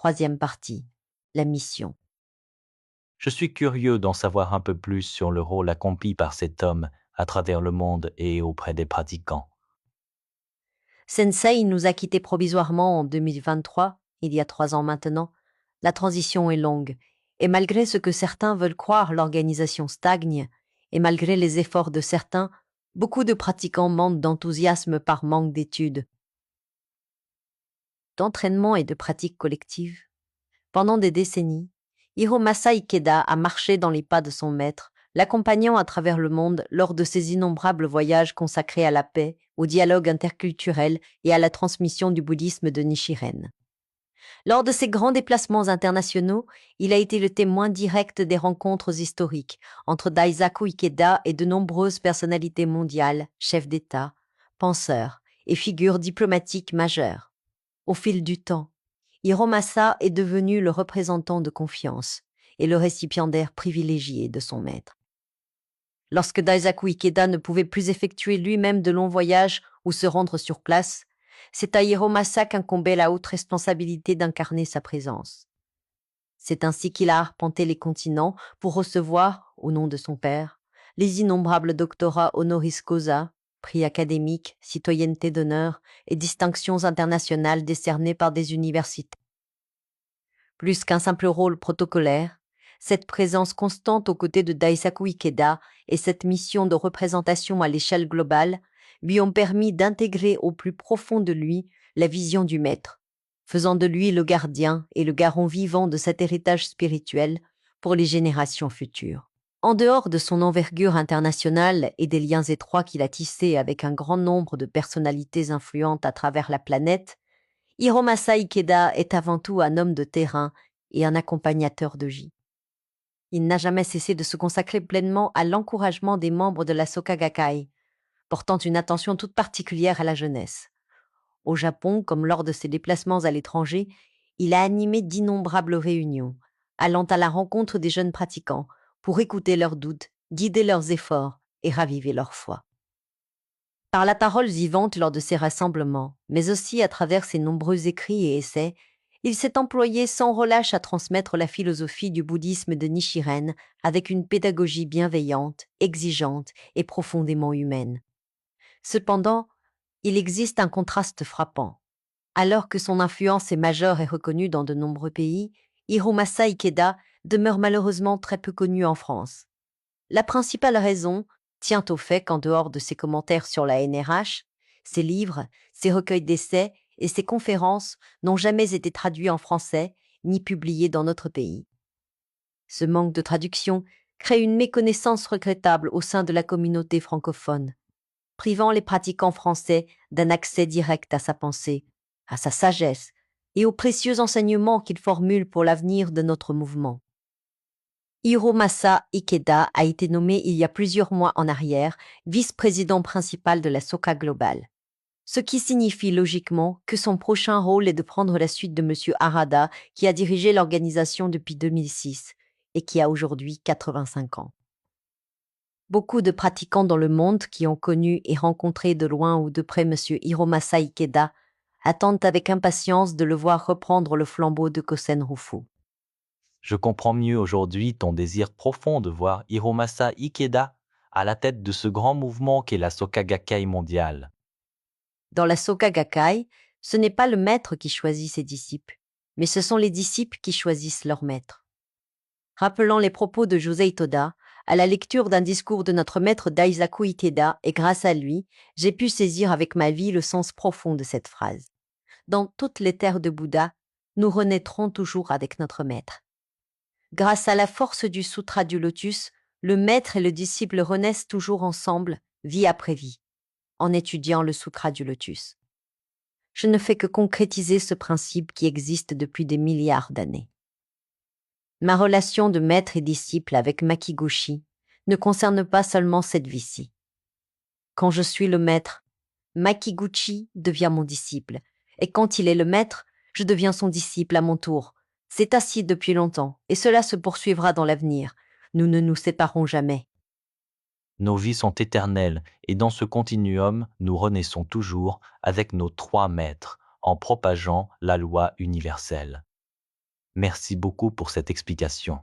Troisième partie, la mission. Je suis curieux d'en savoir un peu plus sur le rôle accompli par cet homme à travers le monde et auprès des pratiquants. Sensei nous a quittés provisoirement en 2023, il y a 3 ans maintenant. La transition est longue, et malgré ce que certains veulent croire, l'organisation stagne, et malgré les efforts de certains, beaucoup de pratiquants manquent d'enthousiasme par manque d'études, d'entraînement et de pratiques collectives. Pendant des décennies, Hiromasa Ikeda a marché dans les pas de son maître, l'accompagnant à travers le monde lors de ses innombrables voyages consacrés à la paix, au dialogue interculturel et à la transmission du bouddhisme de Nichiren. Lors de ses grands déplacements internationaux, il a été le témoin direct des rencontres historiques entre Daisaku Ikeda et de nombreuses personnalités mondiales, chefs d'État, penseurs et figures diplomatiques majeures. Au fil du temps, Hiromasa est devenu le représentant de confiance et le récipiendaire privilégié de son maître. Lorsque Daisaku Ikeda ne pouvait plus effectuer lui-même de longs voyages ou se rendre sur place, c'est à Hiromasa qu'incombait la haute responsabilité d'incarner sa présence. C'est ainsi qu'il a arpenté les continents pour recevoir, au nom de son père, les innombrables doctorats honoris causa, prix académiques, citoyenneté d'honneur et distinctions internationales décernées par des universités. Plus qu'un simple rôle protocolaire, cette présence constante aux côtés de Daisaku Ikeda et cette mission de représentation à l'échelle globale lui ont permis d'intégrer au plus profond de lui la vision du maître, faisant de lui le gardien et le garant vivant de cet héritage spirituel pour les générations futures. En dehors de son envergure internationale et des liens étroits qu'il a tissés avec un grand nombre de personnalités influentes à travers la planète, Hiromasa Ikeda est avant tout un homme de terrain et un accompagnateur de J. Il n'a jamais cessé de se consacrer pleinement à l'encouragement des membres de la Soka Gakkai, portant une attention toute particulière à la jeunesse. Au Japon, comme lors de ses déplacements à l'étranger, il a animé d'innombrables réunions, allant à la rencontre des jeunes pratiquants pour écouter leurs doutes, guider leurs efforts et raviver leur foi. Par la parole vivante lors de ces rassemblements, mais aussi à travers ses nombreux écrits et essais, il s'est employé sans relâche à transmettre la philosophie du bouddhisme de Nichiren avec une pédagogie bienveillante, exigeante et profondément humaine. Cependant, il existe un contraste frappant. Alors que son influence est majeure et reconnue dans de nombreux pays, Hiromasa Ikeda demeure malheureusement très peu connu en France. La principale raison tient au fait qu'en dehors de ses commentaires sur la NRH, ses livres, ses recueils d'essais et ses conférences n'ont jamais été traduits en français ni publiés dans notre pays. Ce manque de traduction crée une méconnaissance regrettable au sein de la communauté francophone, privant les pratiquants français d'un accès direct à sa pensée, à sa sagesse et aux précieux enseignements qu'il formule pour l'avenir de notre mouvement. Hiromasa Ikeda a été nommé il y a plusieurs mois en arrière vice-président principal de la Soka Global, ce qui signifie logiquement que son prochain rôle est de prendre la suite de M. Harada qui a dirigé l'organisation depuis 2006 et qui a aujourd'hui 85 ans. Beaucoup de pratiquants dans le monde qui ont connu et rencontré de loin ou de près M. Hiromasa Ikeda attendent avec impatience de le voir reprendre le flambeau de Kosen Rufu. Je comprends mieux aujourd'hui ton désir profond de voir Hiromasa Ikeda à la tête de ce grand mouvement qu'est la Soka Gakkai mondiale. Dans la Soka Gakkai, ce n'est pas le maître qui choisit ses disciples, mais ce sont les disciples qui choisissent leur maître. Rappelant les propos de Josei Toda, à la lecture d'un discours de notre maître Daisaku Ikeda, et grâce à lui, j'ai pu saisir avec ma vie le sens profond de cette phrase. Dans toutes les terres de Bouddha, nous renaîtrons toujours avec notre maître. Grâce à la force du Sutra du Lotus, le maître et le disciple renaissent toujours ensemble, vie après vie, en étudiant le Sutra du Lotus. Je ne fais que concrétiser ce principe qui existe depuis des milliards d'années. Ma relation de maître et disciple avec Makiguchi ne concerne pas seulement cette vie-ci. Quand je suis le maître, Makiguchi devient mon disciple, et quand il est le maître, je deviens son disciple à mon tour. C'est ainsi depuis longtemps, et cela se poursuivra dans l'avenir. Nous ne nous séparons jamais. Nos vies sont éternelles et dans ce continuum, nous renaissons toujours avec nos 3 maîtres en propageant la loi universelle. Merci beaucoup pour cette explication.